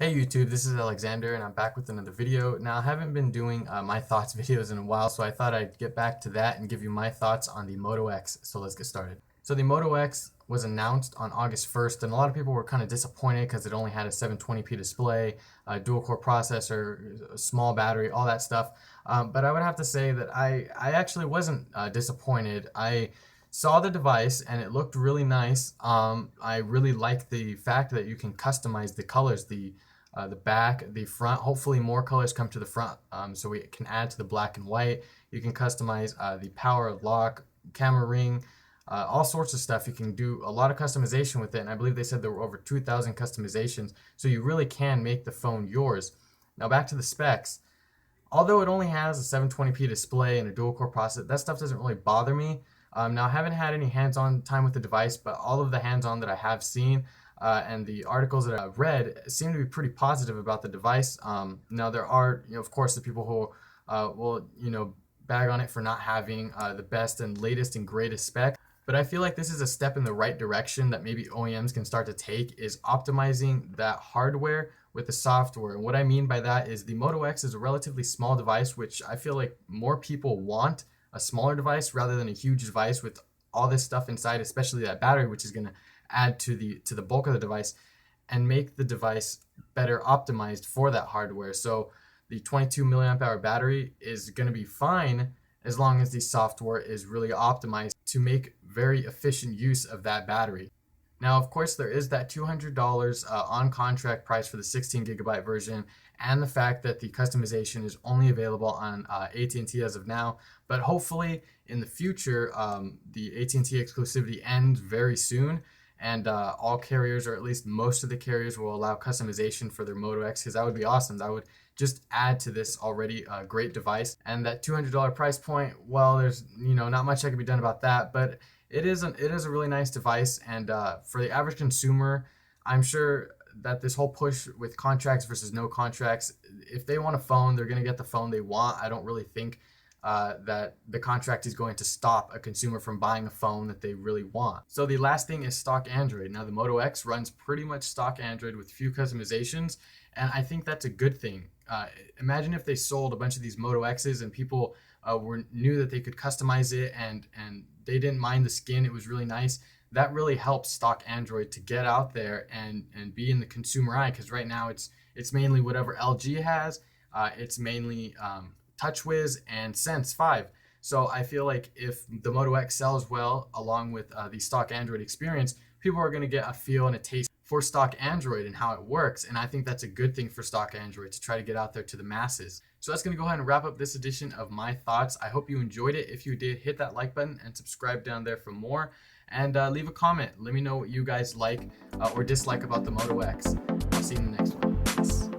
Hey YouTube, this is Alexander and I'm back with another video. Now I haven't been doing my thoughts videos in a while, so I thought I'd get back to that and give you my thoughts on the Moto X. So let's get started. So the Moto X was announced on August 1st and a lot of people were kind of disappointed because it only had a 720p display, a dual core processor, a small battery, all that stuff. But I would have to say that I actually wasn't disappointed. I saw the device and it looked really nice. I really like the fact that you can customize the colors, the back, the front. Hopefully more colors come to the front, so we can add to the black and white. You can customize the power lock, camera ring, all sorts of stuff. You can do a lot of customization with it, and I believe they said there were over 2,000 customizations, so you really can make the phone yours. Now back to the specs. Although it only has a 720p display and a dual core processor, that stuff doesn't really bother me. Now I haven't had any hands-on time with the device, but all of the hands-on that I have seen and the articles that I've read seem to be pretty positive about the device. Now there are, of course, the people who will, bag on it for not having the best and latest and greatest spec. But I feel like this is a step in the right direction that maybe OEMs can start to take, is optimizing that hardware with the software. And what I mean by that is the Moto X is a relatively small device, which I feel like more people want a smaller device rather than a huge device with all this stuff inside, especially that battery, which is going to add to the bulk of the device and make the device better optimized for that hardware. So the 22 milliamp hour battery is going to be fine as long as the software is really optimized to make very efficient use of that battery. Now, of course, there is that $200 on contract price for the 16 gigabyte version, and the fact that the customization is only available on AT&T as of now. But hopefully, in the future, the AT&T exclusivity ends very soon, and all carriers, or at least most of the carriers, will allow customization for their Moto X, because that would be awesome. That would just add to this already great device. And that $200 price point, well, there's not much that can be done about that, but it is a really nice device. And for the average consumer, I'm sure that this whole push with contracts versus no contracts, if they want a phone, they're going to get the phone they want. I don't really think that the contract is going to stop a consumer from buying a phone that they really want. So the last thing is stock Android. Now the Moto X runs pretty much stock Android with few customizations, and I think that's a good thing. Imagine if they sold a bunch of these Moto X's and people knew that they could customize it and they didn't mind the skin. It was really nice. That really helps stock Android to get out there and be in the consumer eye, because right now it's mainly whatever LG has. It's mainly TouchWiz and Sense 5. So I feel like if the Moto X sells well along with the stock Android experience, people are going to get a feel and a taste for stock Android and how it works. And I think that's a good thing for stock Android, to try to get out there to the masses. So that's going to go ahead and wrap up this edition of my thoughts. I hope you enjoyed it. If you did, hit that like button and subscribe down there for more. And leave a comment. Let me know what you guys like or dislike about the Moto X. I'll see you in the next one. Peace.